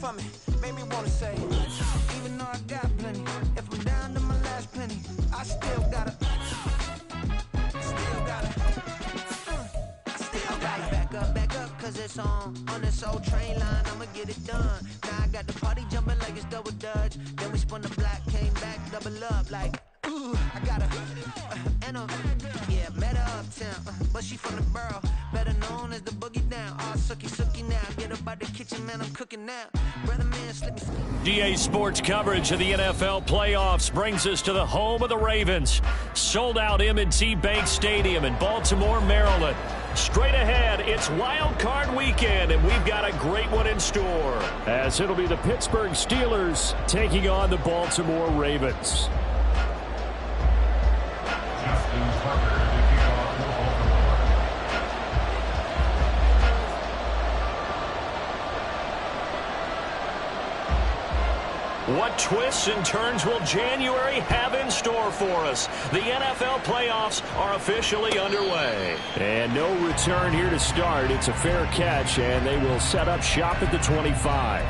for me, made me wanna say, even though I got plenty, if I'm down to my last penny, I still gotta back up, cause it's on this old train line, I'ma get it done. Now I got the party jumping like it's double dutch. Then we spun the block, came back, double up like, ooh, I got her, yeah, met her uptown, but she from the borough, better known as the boogie down. All sookie now, get up out the kitchen, man, I'm cooking now. Brother man, slip me. DA Sports coverage of the NFL playoffs brings us to the home of the Ravens. Sold out M&T Bank Stadium in Baltimore, Maryland. Straight ahead, it's Wild Card weekend, and we've got a great one in store, as it'll be the Pittsburgh Steelers taking on the Baltimore Ravens. What twists and turns will January have in store for us? The NFL playoffs are officially underway. And no return here to start. It's a fair catch, and they will set up shop at the 25.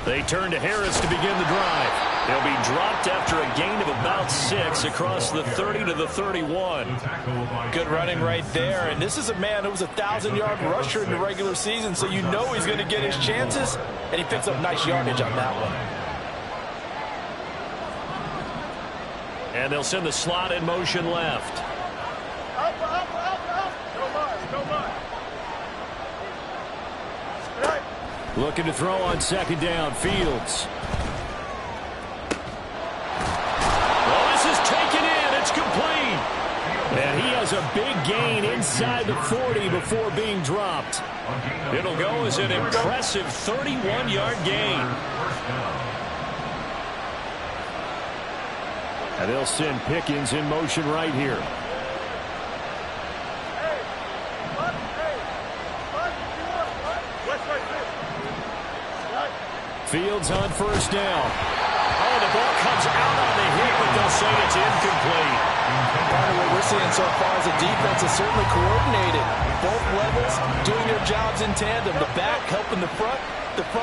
They turn to Harris to begin the drive. He'll be dropped after a gain of about 6 across the 30 to the 31. Good running right there. And this is a man who was a 1,000-yard rusher in the regular season, so you know he's going to get his chances, and he picks up nice yardage on that one. And they'll send the slot in motion left. Looking to throw on second down, Fields. Well, this is taken in. It's complete. And he has a big gain inside the 40 before being dropped. It'll go as an impressive 31-yard gain. And they'll send Pickens in motion right here. Fields on first down. Oh, the ball comes out on the hit, but they'll say it's incomplete. Part of what we're seeing so far is the defense is certainly coordinated. Both levels doing their jobs in tandem. The back helping the front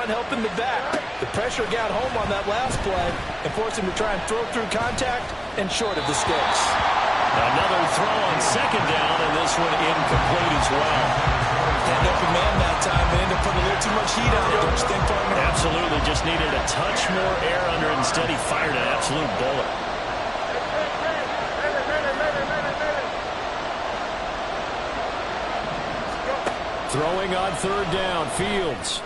helping the back. The pressure got home on that last play and forced him to try and throw through contact and short of the sticks. Another throw on second down, and this one incomplete as well. Had an open man that time. They ended up putting a little too much heat on it, don't you think, partner? Absolutely. Just needed a touch more air under it. Instead, he fired an absolute bullet. Throwing on third down, Fields.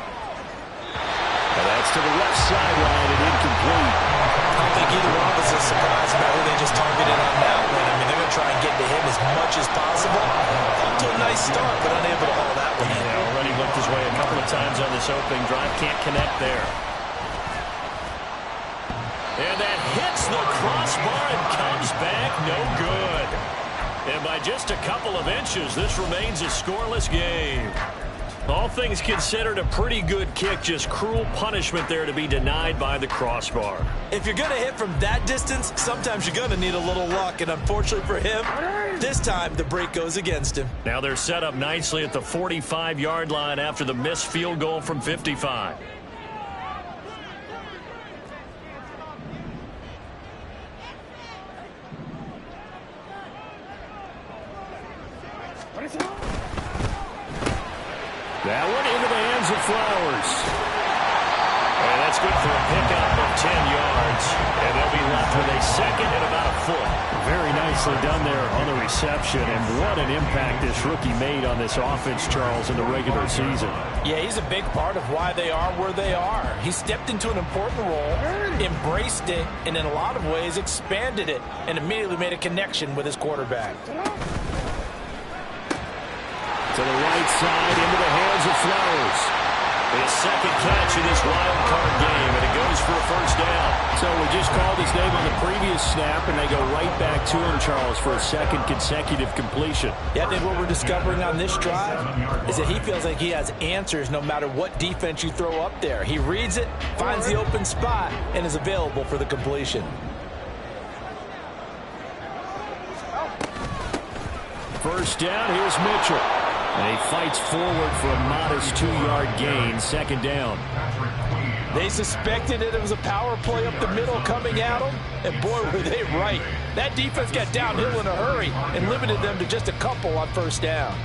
And that's to the left sideline and incomplete. I don't think either one of us is surprised about who they just targeted on that one. I mean, they're going to try and get to him as much as possible. Off to a nice start, but unable to haul that one in. Yeah, already looked his way a couple of times on this opening drive. Can't connect there. And that hits the crossbar and comes back no good. And by just a couple of inches, this remains a scoreless game. All things considered, a pretty good kick. Just cruel punishment there to be denied by the crossbar. If you're going to hit from that distance, sometimes you're going to need a little luck. And unfortunately for him, this time the break goes against him. Now they're set up nicely at the 45-yard line after the missed field goal from 55. That one into the hands of Flowers. And that's good for a pickup of 10 yards. And they'll be left with a second and about a foot. Very nicely done there on the reception. And what an impact this rookie made on this offense, Charles, in the regular season. Yeah, he's a big part of why they are where they are. He stepped into an important role, embraced it, and in a lot of ways expanded it, and immediately made a connection with his quarterback. To the right side, into the hands of Flowers. His second catch in this wild card game, and it goes for a first down. So we just called his name on the previous snap, and they go right back to him, Charles, for a second consecutive completion. Yeah, I think what we're discovering on this drive is that he feels like he has answers no matter what defense you throw up there. He reads it, finds the open spot, and is available for the completion. First down, here's Mitchell. And he fights forward for a modest 2-yard gain, second down. They suspected that it was a power play up the middle coming at them, and boy, were they right. That defense got downhill in a hurry and limited them to just a couple on first down.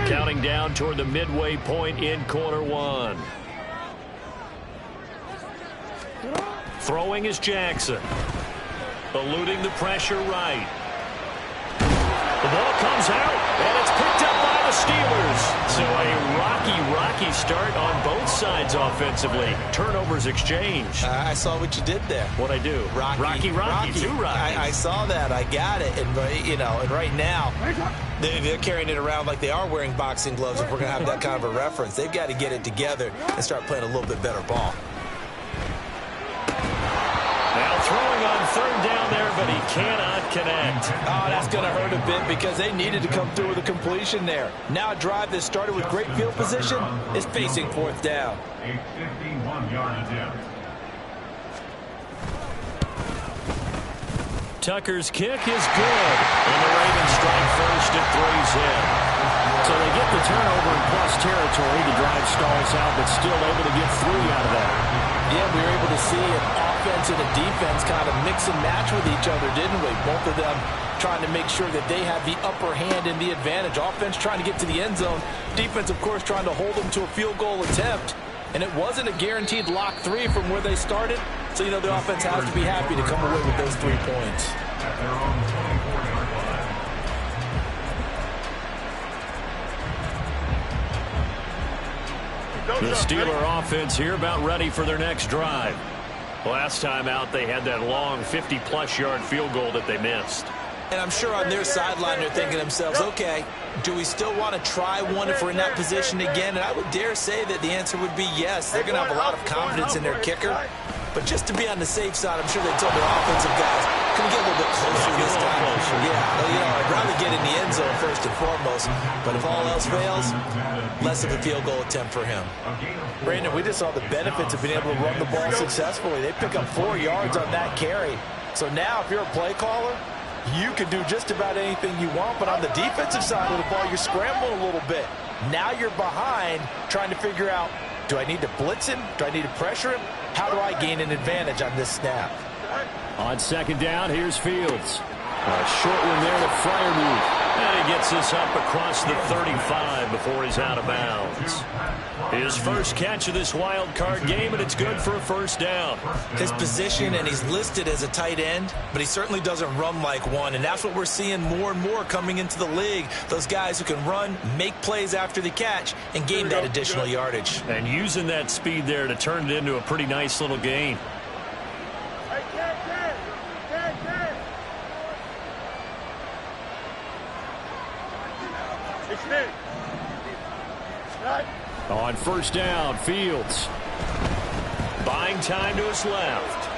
Counting down toward the midway point in quarter one. Throwing is Jackson. Eluding the pressure right. The ball comes out, and it's picked up by the Steelers. So a rocky start on both sides offensively. Turnovers exchanged. I saw what you did there. What'd I do? Rocky. Two Rockies. I saw that. I got it. And, you know, and right now, they're carrying it around like they are wearing boxing gloves. If we're going to have that kind of a reference, they've got to get it together and start playing a little bit better ball. Now throwing on third down there, but he cannot connect. Oh, that's going to hurt a bit because they needed to come through with a completion there. Now a drive that started with great field position is facing fourth down. A 51-yard attempt. Tucker's kick is good, and the Ravens strike first at 3's in. So they get the turnover in plus territory. The drive stalls out, but still able to get 3 out of that. Yeah, we were able to see an offense and a defense kind of mix and match with each other, didn't we? Both of them trying to make sure that they have the upper hand and the advantage. Offense trying to get to the end zone. Defense, of course, trying to hold them to a field goal attempt. And it wasn't a guaranteed lock 3 from where they started. So, you know, the offense has to be happy to come away with those 3 points. At their own 24-yard line. The Steeler offense here about ready for their next drive. Last time out, they had that long 50-plus yard field goal that they missed. And I'm sure on their sideline they're thinking to themselves, okay, do we still want to try one if we're in that position again? And I would dare say that the answer would be yes. They're going to have a lot of confidence in their kicker. But just to be on the safe side, I'm sure they told their offensive guys, can we get a little bit closer this time? Yeah, well, you know, I'd rather get in the end zone first and foremost. But if all else fails, less of a field goal attempt for him. Brandon, we just saw the benefits of being able to run the ball successfully. They pick up 4 yards on that carry. So now if you're a play caller, you can do just about anything you want. But on the defensive side of the ball, you're scrambling a little bit. Now you're behind trying to figure out, do I need to blitz him? Do I need to pressure him? How do I gain an advantage on this snap? On second down, here's Fields. A short one there to Freiermuth. And he gets this up across the 35 before he's out of bounds. His first catch of this wild card game, and it's good for a first down. His position, and he's listed as a tight end, but he certainly doesn't run like one, and that's what we're seeing more and more coming into the league. Those guys who can run, make plays after the catch, and gain that additional yardage. And using that speed there to turn it into a pretty nice little gain. On first down, Fields. Buying time to his left.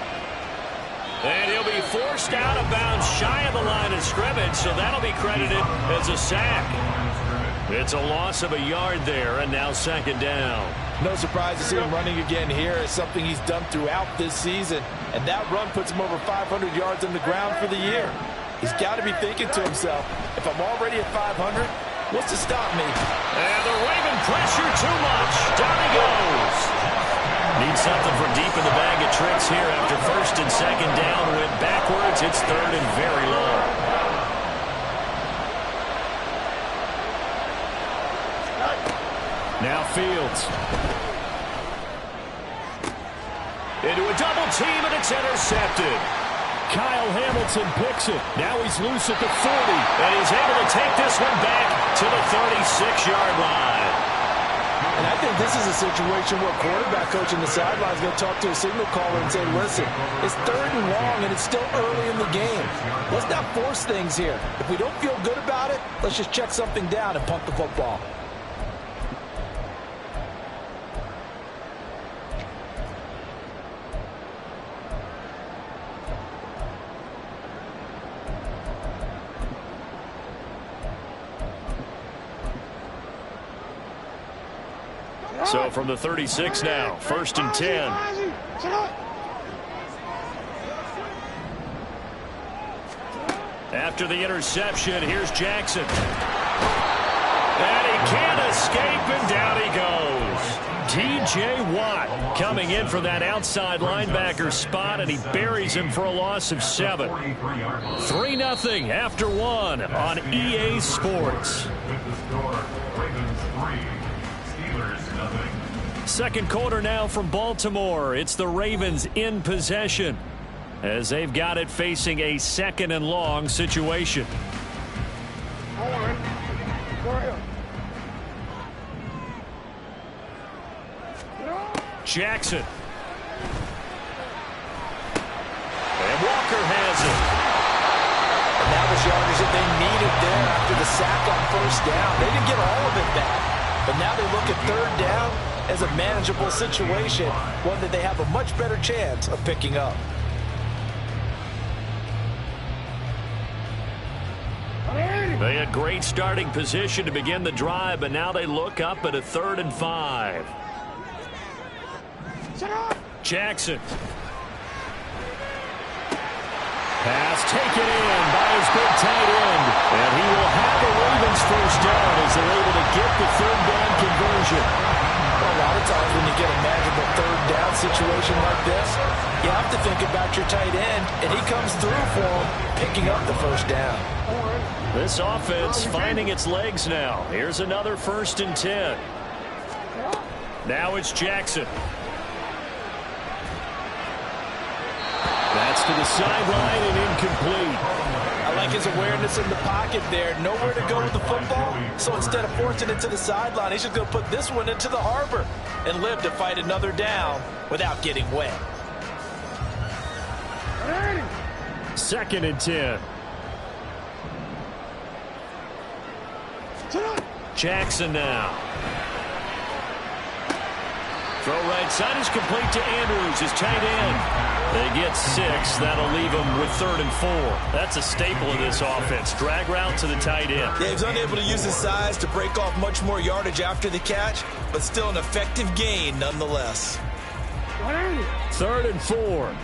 And he'll be forced out of bounds shy of the line of scrimmage, so that'll be credited as a sack. It's a loss of a yard there, and now second down. No surprise to see him running again here. It's something he's done throughout this season, and that run puts him over 500 yards on the ground for the year. He's got to be thinking to himself, if I'm already at 500, what's to stop me? And the Raven pressure too much. Down he goes. Needs something from deep in the bag of tricks here after first and second down. Went backwards. It's third and very long. Now Fields. Into a double team, and it's intercepted. Kyle Hamilton picks it. Now he's loose at the 40. And he's able to take this one back to the 36-yard line. And I think this is a situation where quarterback coach in the sideline is going to talk to a signal caller and say, listen, it's third and long, and it's still early in the game. Let's not force things here. If we don't feel good about it, let's just check something down and punt the football. So from the 36 now, 1st and 10. After the interception, here's Jackson. And he can't escape, and down he goes. T.J. Watt coming in for that outside linebacker spot, and he buries him for a loss of 7. 3-0 after 1 on EA Sports. With the score, Ravens 3, Steelers 0. Second quarter now from Baltimore. It's the Ravens in possession as they've got it facing a 2nd and long situation. Jackson. And Walker has it. And that was yardage that they needed there after the sack on 1st down. They didn't get all of it back. But now they look at 3rd down as a manageable situation, one that they have a much better chance of picking up. They had great starting position to begin the drive, but now they look up at a 3rd and 5. Jackson. Pass taken in by his big tight end. And he will have the Ravens 1st down as they're able to get the 3rd down conversion. Well, a lot of times when you get a manageable 3rd down situation like this, you have to think about your tight end, and he comes through for him, picking up the 1st down. This offense finding its legs now. Here's another 1st and 10. Now it's Jackson. That's to the sideline and incomplete. I like his awareness in the pocket there. Nowhere to go with the football. So instead of forcing it to the sideline, he's just going to put this one into the harbor and live to fight another down without getting wet. 2nd and 10. Jackson now. Throw right side is complete to Andrews, his tight end. They get 6. That'll leave them with 3rd and 4. That's a staple of this offense. Drag route to the tight end. Yeah, he's unable to use his size to break off much more yardage after the catch, but still an effective gain nonetheless. 3rd and 4.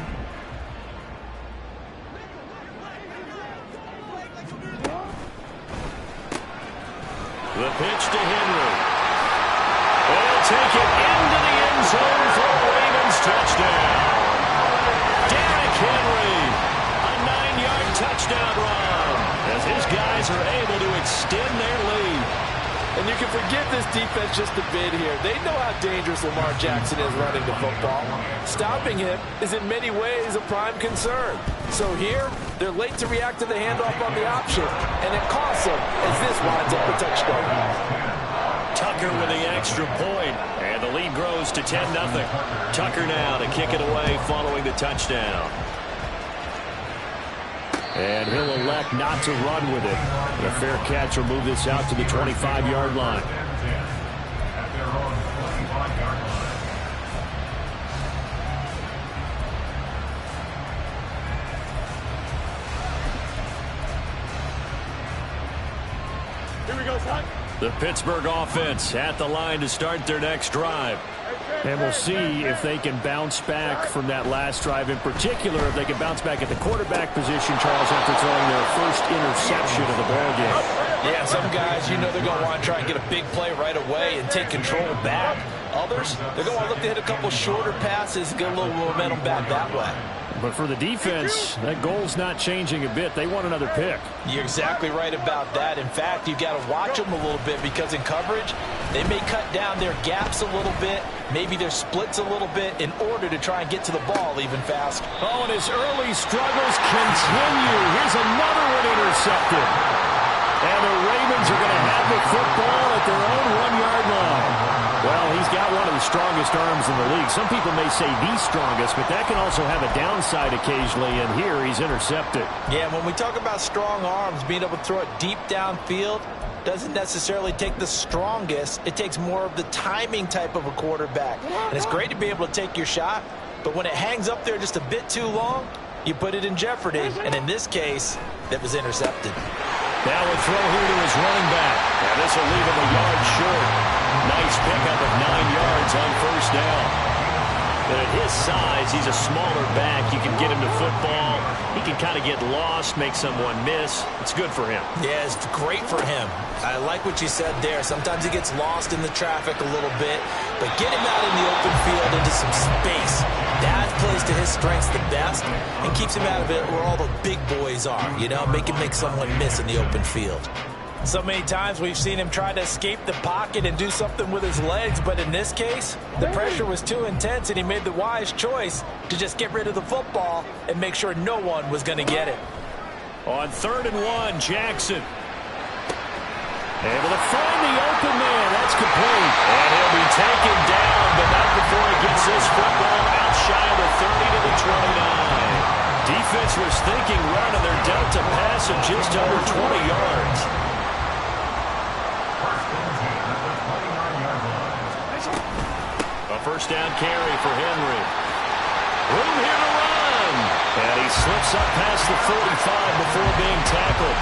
The pitch to Henry. They'll take it into the end zone for a Ravens touchdown. Derrick Henry, a 9-yard touchdown run as his guys are able to extend their lead. And you can forget this defense just a bit here. They know how dangerous Lamar Jackson is running the football. Stopping him is in many ways a prime concern. So here, they're late to react to the handoff on the option, and it costs them as this winds up a touchdown. Tucker with the extra point, and the lead grows to 10-0. Tucker now to kick it away following the touchdown. And he'll elect not to run with it. And a fair catch will move this out to the 25-yard line. At their own 25-yard line. Here we go, son. The Pittsburgh offense at the line to start their next drive. And we'll see if they can bounce back from that last drive. In particular, if they can bounce back at the quarterback position, Charles, after throwing their first interception of the ballgame. Yeah, some guys, you know they're going to want to try and get a big play right away and take control back. Others, they're going to look to hit a couple shorter passes, get a little momentum back that way. But for the defense, that goal's not changing a bit. They want another pick. You're exactly right about that. In fact, you've got to watch them a little bit because in coverage, they may cut down their gaps a little bit, maybe their splits a little bit in order to try and get to the ball even faster. Oh, and his early struggles continue. Here's another one intercepted. And the Ravens are going to have the football at their own 1-yard line. Well, he's got one of the strongest arms in the league. Some people may say the strongest, but that can also have a downside occasionally, and here he's intercepted. Yeah, when we talk about strong arms, being able to throw it deep downfield doesn't necessarily take the strongest. It takes more of the timing type of a quarterback. And it's great to be able to take your shot, but when it hangs up there just a bit too long, you put it in jeopardy. And in this case, that was intercepted. Now a throw here to his running back. And this will leave him a yard short. Nice pickup of 9 yards. first down. But at his size, he's a smaller back. You can get him to football. He can kind of get lost, make someone miss. It's good for him. Yeah, it's great for him. I like what you said there. Sometimes he gets lost in the traffic a little bit, but get him out in the open field into some space. That plays to his strengths the best and keeps him out of it where all the big boys are, you know, make someone miss in the open field. So many times we've seen him try to escape the pocket and do something with his legs, but in this case, the pressure was too intense and he made the wise choice to just get rid of the football and make sure no one was going to get it. On 3rd and 1, Jackson. Able to find the open man. That's complete. And he'll be taken down, but not before he gets this football out shy of the 30 to the 29. Defense was thinking run, and they're dealt a pass of just under 20 yards. A first down carry for Henry. Room here to run. And he slips up past the 45 before being tackled.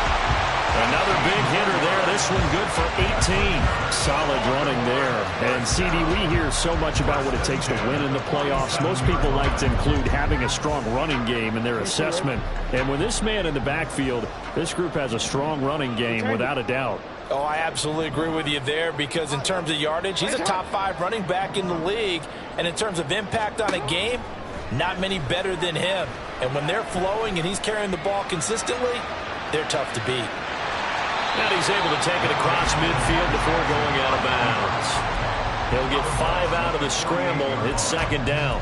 Another big hitter there. This one good for 18. Solid running there. And, CD, we hear so much about what it takes to win in the playoffs. Most people like to include having a strong running game in their assessment. And with this man in the backfield, this group has a strong running game without a doubt. Oh, I absolutely agree with you there because in terms of yardage, he's a top 5 running back in the league. And in terms of impact on a game, not many better than him. And when they're flowing and he's carrying the ball consistently, they're tough to beat. And he's able to take it across midfield before going out of bounds. He'll get 5 out of the scramble. It's 2nd down.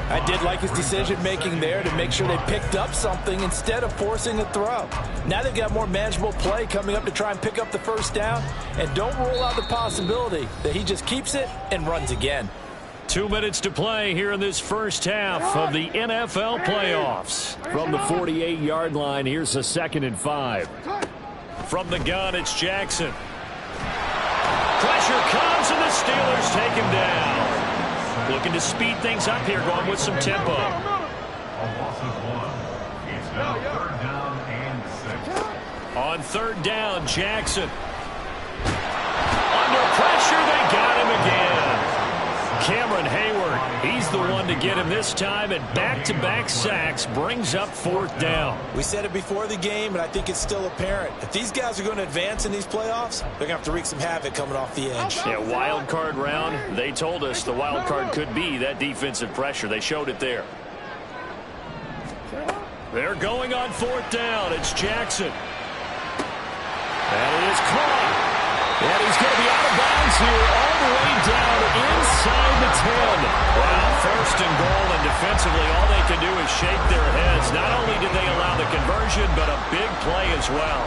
I did like his decision-making there to make sure they picked up something instead of forcing a throw. Now they've got more manageable play coming up to try and pick up the first down. And don't rule out the possibility that he just keeps it and runs again. 2 minutes to play here in this first half of the NFL playoffs. From the 48-yard line, here's a 2nd and 5. From the gun, it's Jackson. Pressure comes, and the Steelers take him down. Looking to speed things up here, going with some tempo. A loss of 1. It's now 3rd down and 6. On 3rd down, Jackson. Under pressure, they got him again. Cameron Hayward, he's the one to get him this time, and back-to-back sacks brings up 4th down. We said it before the game, and I think it's still apparent. If these guys are going to advance in these playoffs, they're going to have to wreak some havoc coming off the edge. Yeah, wild card round, they told us the wild card could be that defensive pressure. They showed it there. They're going on 4th down. It's Jackson. And it is caught. And he's going to be out of bounds here all the way down inside the 10. Well, 1st and goal, and defensively all they can do is shake their heads. Not only did they allow the conversion, but a big play as well.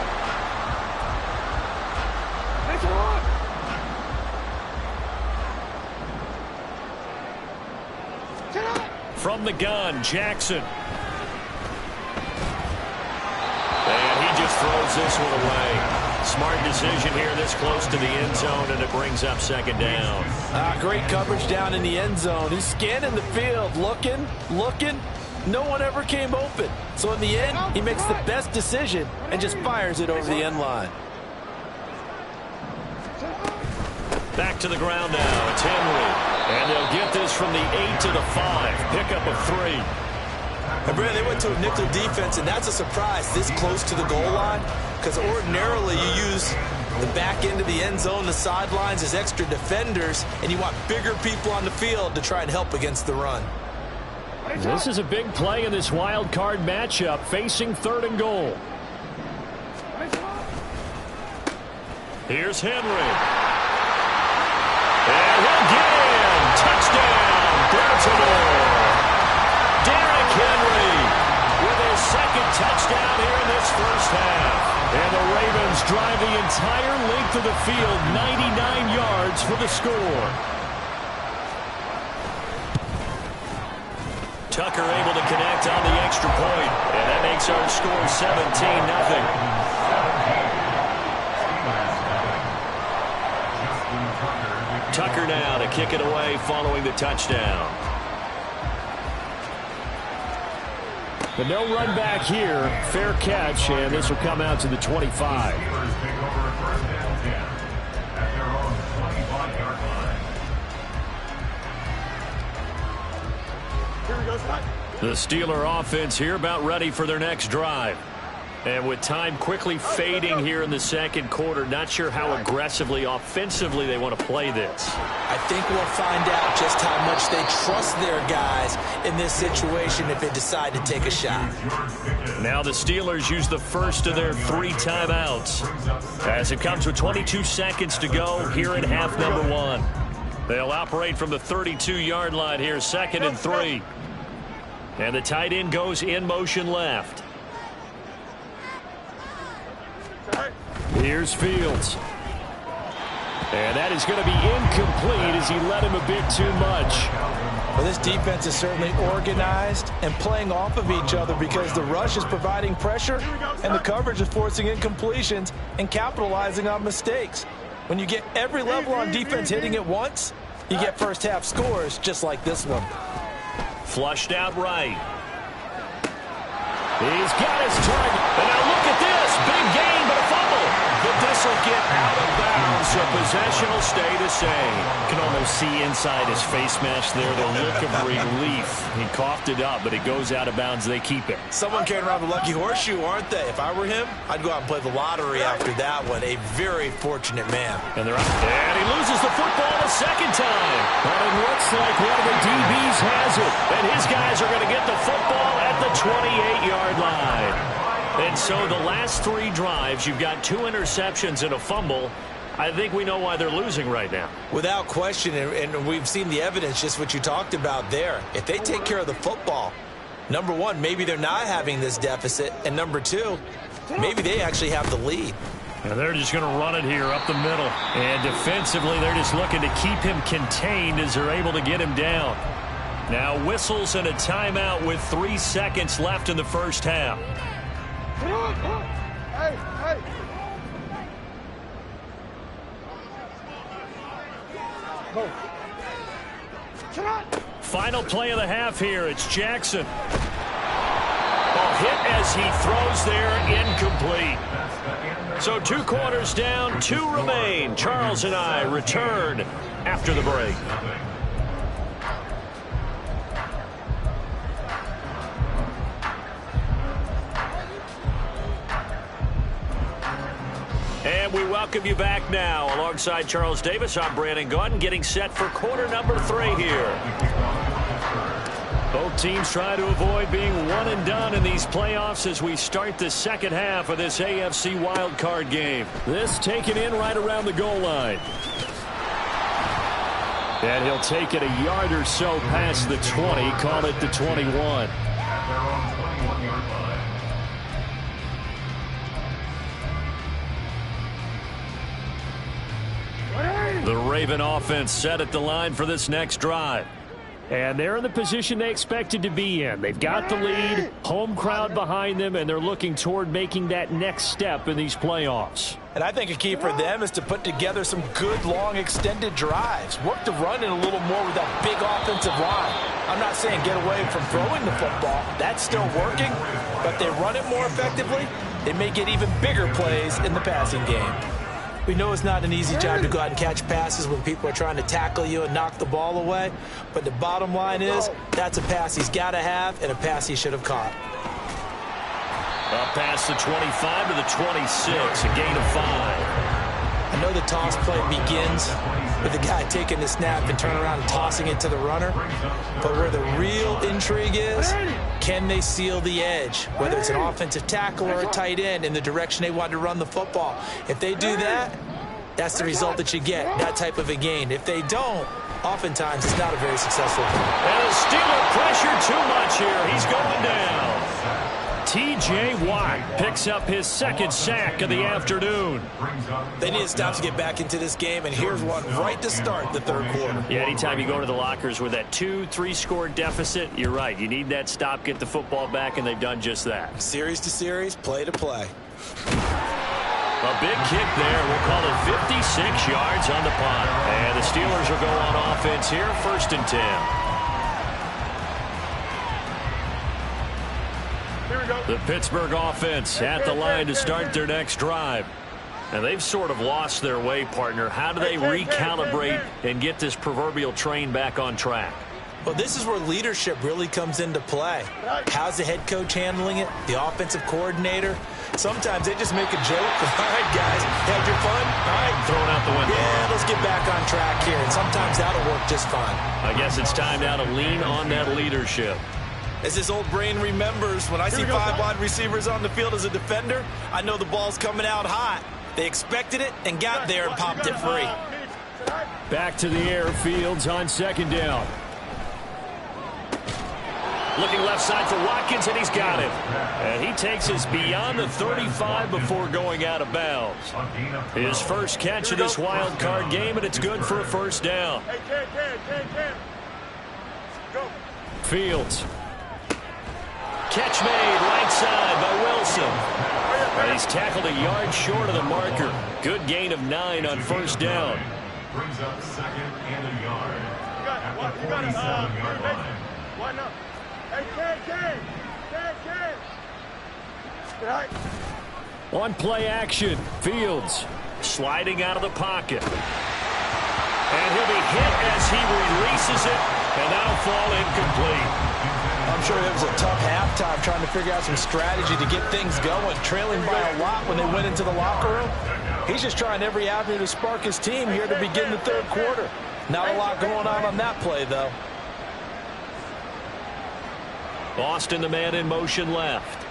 From the gun, Jackson. And he just throws this one away. Smart decision here this close to the end zone, and it brings up 2nd down. Great coverage down in the end zone. He's scanning the field, looking. No one ever came open. So in the end, he makes the best decision and just fires it over the end line. Back to the ground now. It's Henry. And they'll get this from the 8 to the 5. Pickup of 3. And Brad, they went to a nickel defense, and that's a surprise this close to the goal line, because ordinarily you use the back end of the end zone, the sidelines as extra defenders, and you want bigger people on the field to try and help against the run. This is a big play in this wild card matchup, facing 3rd and goal. Here's Henry. And again, touchdown, Baltimore. Derrick Henry with his 2nd touchdown here in this first half. And the Ravens drive the entire length of the field, 99 yards for the score. Tucker able to connect on the extra point, and that makes our score 17-0. Tucker now to kick it away following the touchdown. But no run back here. Fair catch, and this will come out to the 25. The Steeler offense here about ready for their next drive. And with time quickly fading here in the second quarter, not sure how aggressively, offensively they want to play this. I think we'll find out just how much they trust their guys in this situation if they decide to take a shot. Now the Steelers use the first of their 3 timeouts as it comes with 22 seconds to go here in half number 1. They'll operate from the 32-yard line here, 2nd and 3. And the tight end goes in motion left. Here's Fields. And that is going to be incomplete as he led him a bit too much. Well, this defense is certainly organized and playing off of each other because the rush is providing pressure and the coverage is forcing incompletions and capitalizing on mistakes. When you get every level on defense hitting at once, you get first half scores just like this one. Flushed out right. He's got his target. And now look at this. Big gain, but a fumble. But this will get out of bounds, so possession will stay the same. You can almost see inside his face mask there the look of relief. He coughed it up, but it goes out of bounds. They keep it. Someone carrying around the lucky horseshoe, aren't they? If I were him, I'd go out and play the lottery after that one. A very fortunate man. And he loses the football a second time. But it looks like one of the DBs has it. And his guys are going to get the football at the 28-yard line. And so the last 3 drives, you've got 2 interceptions and a fumble. I think we know why they're losing right now. Without question, and we've seen the evidence, just what you talked about there. If they take care of the football, number 1, maybe they're not having this deficit. And number 2, maybe they actually have the lead. And they're just going to run it here up the middle. And defensively, they're just looking to keep him contained as they're able to get him down. Now whistles and a timeout with 3 seconds left in the first half. Final play of the half here. It's Jackson. Ball hit as he throws there, incomplete. So 2 quarters down, 2 remain. Charles and I return after the break. And we welcome you back now. Alongside Charles Davis, I'm Brandon Gaudin, getting set for quarter number 3 here. Both teams try to avoid being one and done in these playoffs as we start the second half of this AFC Wild Card game. This taken in right around the goal line. And he'll take it a yard or so past the 20, call it the 21. The Raven offense set at the line for this next drive. And they're in the position they expected to be in. They've got the lead, home crowd behind them, and they're looking toward making that next step in these playoffs. And I think a key for them is to put together some good, long, extended drives. Work the run in a little more with that big offensive line. I'm not saying get away from throwing the football. That's still working. But they run it more effectively, they may get even bigger plays in the passing game. We know it's not an easy job to go out and catch passes when people are trying to tackle you and knock the ball away. But the bottom line is that's a pass he's got to have and a pass he should have caught. Up past the 25 to the 26, a gain of 5. I know the toss play begins with the guy taking the snap and turning around and tossing it to the runner. But where the real intrigue is, can they seal the edge? Whether it's an offensive tackle or a tight end in the direction they want to run the football. If they do that, that's the result that you get, that type of a gain. If they don't, oftentimes it's not a very successful play. And the Steeler pressure too much here. He's going down. T.J. Watt picks up his 2nd sack of the afternoon. They need to stop to get back into this game, and here's one right to start the 3rd quarter. Yeah, anytime you go to the lockers with that 2-3 score deficit, you're right. You need that stop, get the football back, and they've done just that. Series to series, play to play. A big kick there. We'll call it 56 yards on the punt. And the Steelers will go on offense here, 1st and 10. The Pittsburgh offense at the line to start their next drive. And they've sort of lost their way, partner. How do they recalibrate and get this proverbial train back on track? Well, this is where leadership really comes into play. How's the head coach handling it? The offensive coordinator? Sometimes they just make a joke. All right, guys, had your fun? All right. Thrown out the window. Yeah, let's get back on track here. And sometimes that'll work just fine. I guess it's time now to lean on that leadership. As this old brain remembers, when I see 5 wide receivers on the field as a defender, I know the ball's coming out hot. They expected it and got there and popped it free. Back to the air. Fields on second down. Looking left side for Watkins, and he's got it. And he takes us beyond the 35 before going out of bounds. His first catch of this wild card game, and it's good for a first down. Fields. Catch made right side by Wilson. And he's tackled a yard short of the marker. Good gain of 9 on first down. Brings up second and a yard at the 47-yard line. On play action, Fields Sliding out of the pocket. And he'll be hit as he releases it, and that'll fall incomplete. I'm sure it was a tough halftime trying to figure out some strategy to get things going, trailing by a lot when they went into the locker room. He's just trying every avenue to spark his team here to begin the third quarter. Not a lot going on that play, though. Boston, the man in motion left.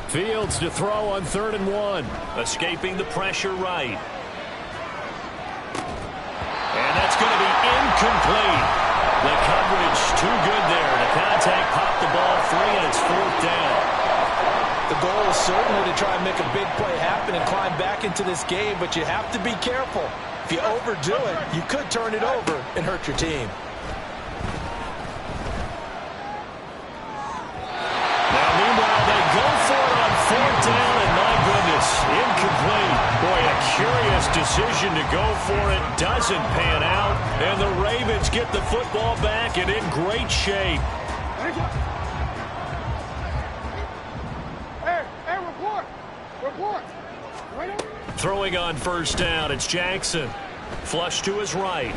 Fields to throw on 3rd and 1. Escaping the pressure right. And that's going to be incomplete. The coverage too good there. The contact popped the ball free, and it's 4th down. The goal is certainly to try and make a big play happen and climb back into this game, but you have to be careful. If you overdo it, you could turn it over and hurt your team. Now, meanwhile, they go for it on 4th down, and my goodness, incomplete. Boy, a curious decision to go for it. Doesn't pan out, and the Ravens get the football back and in great shape. Throwing on first down, it's Jackson. Flush to his right.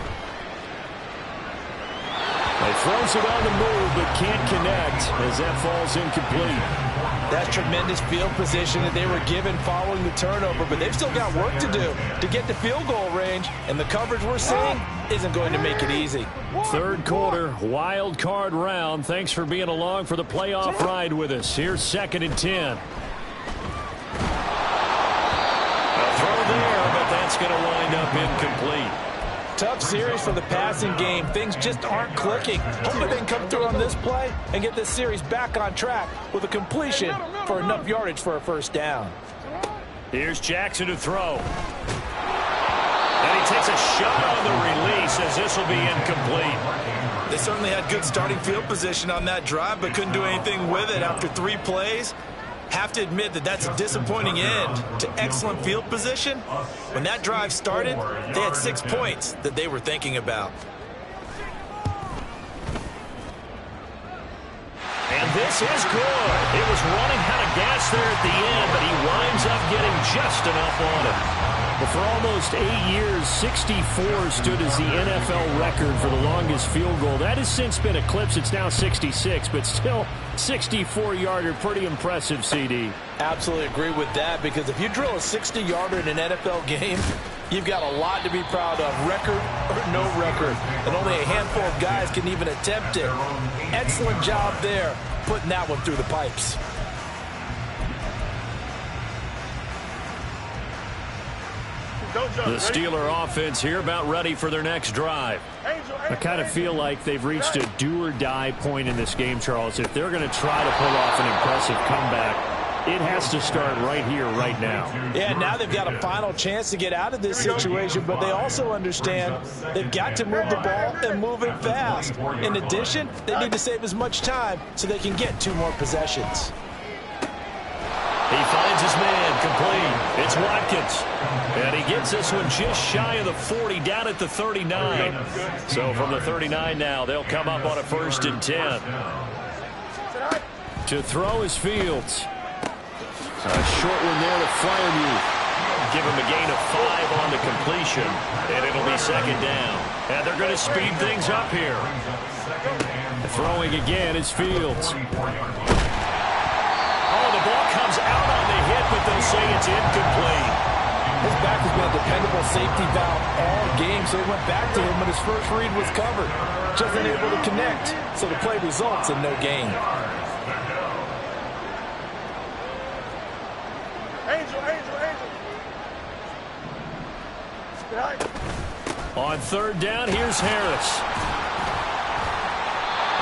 He throws it on the move, but can't connect as that falls incomplete. That's tremendous field position that they were given following the turnover, but they've still got work to do to get to field goal range, and the coverage we're seeing isn't going to make it easy. Third quarter, wild card round. Thanks for being along for the playoff ride with us. Here's 2nd and 10. There, but that's going to wind up incomplete. Tough series for the passing game. Things just aren't clicking. Hopefully they can come through on this play and get this series back on track with a completion for enough yardage for a first down. Here's Jackson to throw. And he takes a shot on the release as this will be incomplete. They certainly had good starting field position on that drive, but couldn't do anything with it after 3 plays. Have to admit that that's a disappointing end to excellent field position. When that drive started, they had 6 points that they were thinking about. And this is good. It was running out of gas there at the end, but he winds up getting just enough on it. But for almost 8 years, 64 stood as the NFL record for the longest field goal. That has since been eclipsed. It's now 66, but still 64-yarder. Pretty impressive, CD. Absolutely agree with that, because if you drill a 60-yarder in an NFL game, you've got a lot to be proud of, record or no record. And only a handful of guys can even attempt it. Excellent job there, putting that one through the pipes. The Steeler offense here about ready for their next drive. I kind of feel like they've reached a do-or-die point in this game, Charles. If they're going to try to pull off an impressive comeback, it has to start right here, right now. Yeah, now they've got a final chance to get out of this situation, but they also understand they've got to move the ball and move it fast. In addition, they need to save as much time so they can get 2 more possessions. He finds his man complete. It's Watkins. And he gets this one just shy of the 40, down at the 39. So from the 39 now, they'll come up on a 1st and 10. To throw is Fields. A short one there to Fryermuth. give him a gain of 5 on the completion, and it'll be second down. And they're going to speed things up here. Throwing again is Fields. Oh, the ball comes out on the hit, but they'll say it's incomplete. His back has been a dependable safety valve all game, so he went back to him when his first read was covered. Just unable to connect, so the play results in no gain. On third down, here's Harris.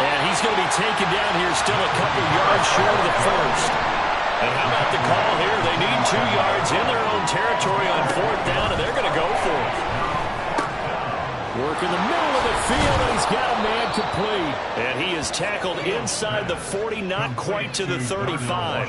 And he's going to be taken down here, still a couple yards short of the first. And how about the call here? They need 2 yards in their own territory on fourth down, and they're going to go for it. Work in the middle of the field, and he's got a man complete. And he is tackled inside the 40, not quite to the 35.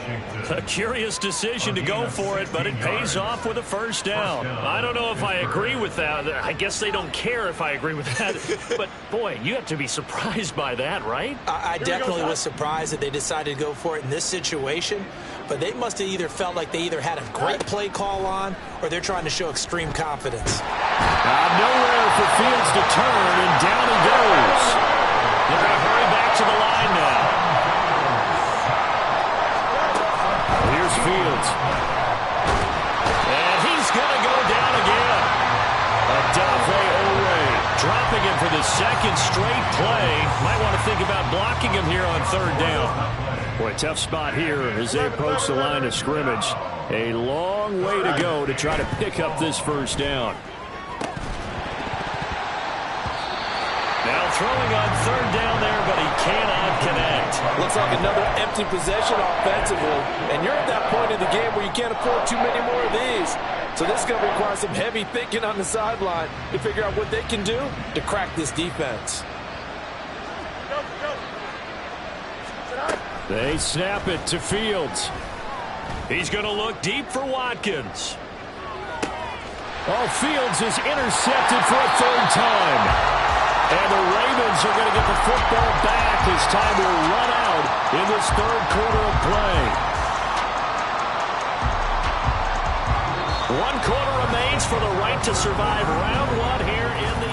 A curious decision to go for it, but it pays off with a first down. I don't know if I agree with that. I guess they don't care if I agree with that. But, boy, you have to be surprised by that, right? I definitely was surprised that they decided to go for it in this situation. But they must have either felt like they either had a great play call on or they're trying to show extreme confidence. Nowhere for Fields to turn, and down he goes. They're going to hurry back to the line now. Here's Fields. And he's going to go down again. Adave Ore dropping him for the second straight play. Might want to think about blocking him here on third down. Boy, tough spot here as they approach the line of scrimmage. A long way to go to try to pick up this first down. Now throwing on third down there, but he cannot connect. Looks like another empty possession offensively. And you're at that point in the game where you can't afford too many more of these. So this is going to require some heavy thinking on the sideline to figure out what they can do to crack this defense. They snap it to Fields. He's going to look deep for Watkins. Oh, Fields is intercepted for a third time. And the Ravens are going to get the football back as time will run out in this third quarter of play. 1 quarter remains for the right to survive round 1 here in the